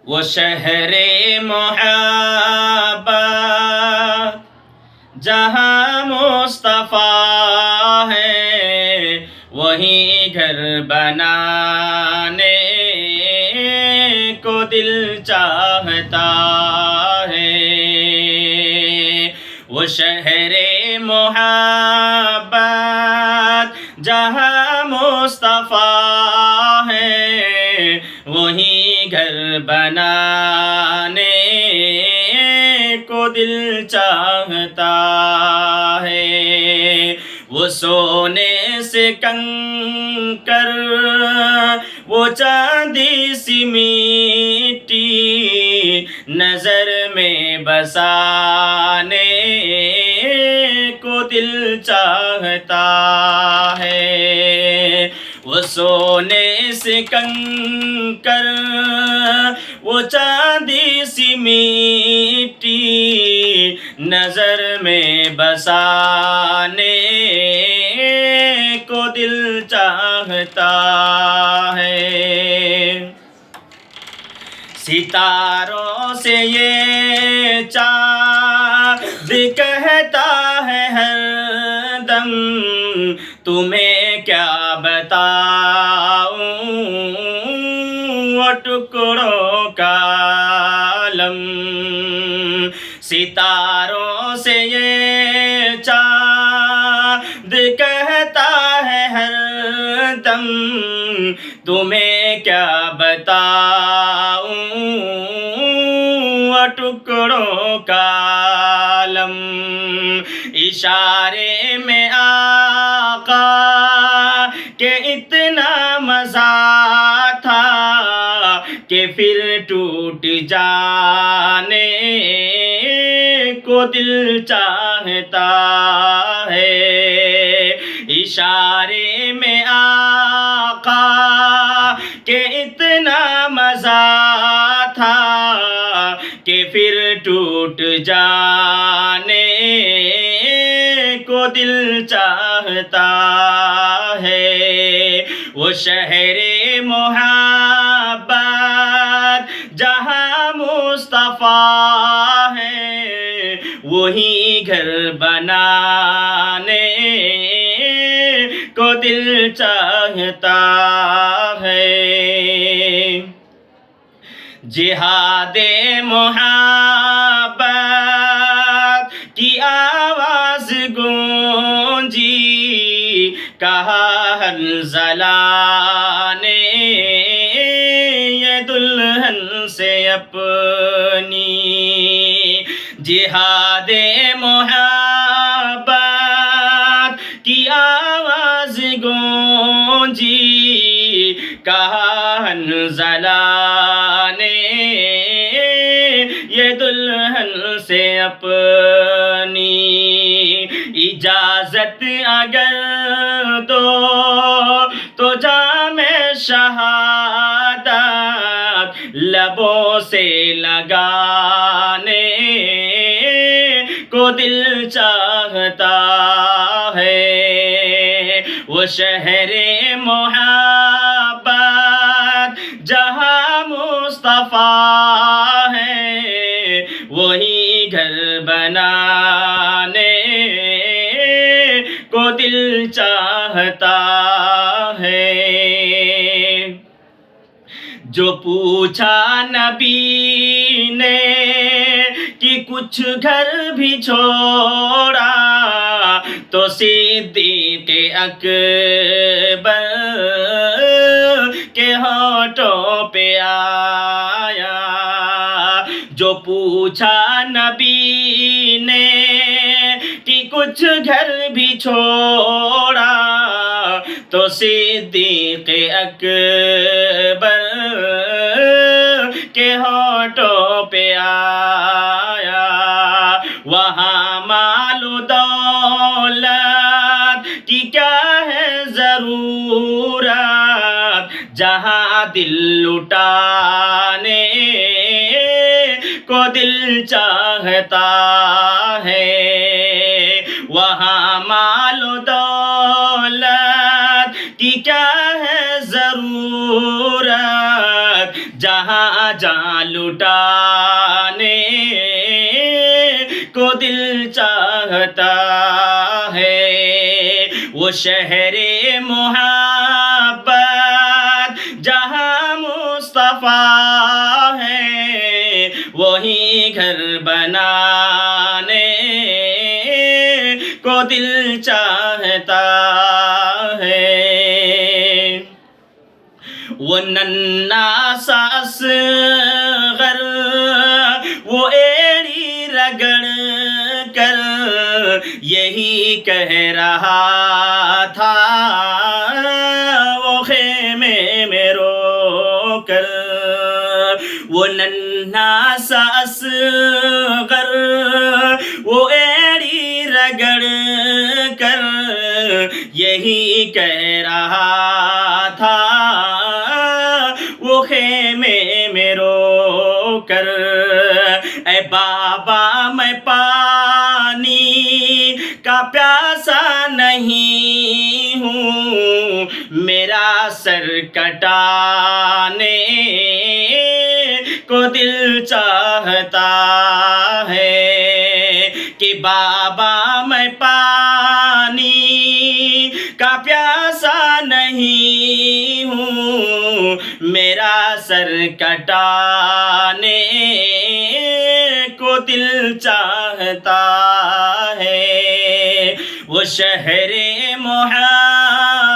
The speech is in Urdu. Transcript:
وہ شہر محبت جہاں مصطفیٰ ہے، وہیں گھر بنانے کو دل چاہتا ہے۔ وہ شہر محبت جہاں مصطفیٰ ہے، وہیں گھر بنانے کو دل چاہتا ہے۔ وہ سونے سے کنکر، وہ چاندی سی مٹی، نظر میں بسانے کو دل چاہتا ہے۔ وہ سونے سے کنکر، وہ چاندی سی مٹی، نظر میں بسانے کو دل چاہتا ہے۔ ستاروں سے یہ چاند کہتا ہے ہر دم، تمہیں کیا بتاؤں وہ ٹکڑوں کا عالم۔ ستاروں سے یہ چاند کہتا ہے ہر دم، تمہیں کیا بتاؤں وہ ٹکڑوں کا عالم۔ اشارے میں آقا کہ اتنا مزہ تھا کہ پھر ٹوٹ جانے کو دل چاہتا ہے۔ اشارے میں آقا کہ اتنا مزہ تھا کہ پھر ٹوٹ جانے کو دل چاہتا ہے۔ وہ شہر محبت جہاں مصطفیٰ ہے، وہیں گھر بنانے کو دل چاہتا ہے۔ جہاد محبت کی آواز گونجی، کہا حنظلہ نے یہ دلہن سے اپنی۔ جہاد محبت کی آواز گونجی، کہا حنظلہ نے یہ دلہن سے اپنی۔ اجازت اگر دو تو جام شہادت لبوں سے لگانے کو دل چاہتا ہے۔ وہ شہر محبت جہاں مصطفیٰ ہے، وہیں گھر بنانے کو دل چاہتا ہے۔ جو پوچھا نبی نے کہ کچھ گھر بھی چھوڑا، تو صدیق اکبر کے ہونٹوں پہ آیا۔ جو پوچھا نبی نے کہ کچھ گھر بھی چھوڑا، تو صدیق اکبر کے ہونٹوں پہ آیا۔ وہاں مال و دولت کی کیا ہے ضرورت، جہاں دل لٹانے کو دل چاہتا ہے۔ وہاں مال و دولت کی کیا ہے ضرورت، جہاں جان لٹانے کو دل چاہتا ہے، وہ شہر محبت جہاں مصطفیٰ ہے، وہی گھر بنانے کو دل چاہتا ہے۔ وہ ننھا سا اصغر وہ ایڑی رگڑ کر یہی کہہ رہا تھا، وہ خیمے میں رو کر۔ وہ ننھا سا اصغر وہ ایڑی رگڑ کر یہی کہہ رہا تھا، وہ خیمے میں رو کر۔ اے بابا میں پانی کا پیاسا نہیں ہوں، میرا سر کٹانے کو دل چاہتا ہے، کہ بابا میں پانی کا پیاسا نہیں ہوں، میرا سر کٹانے کو دل چاہتا ہے۔ وہ شہر محبت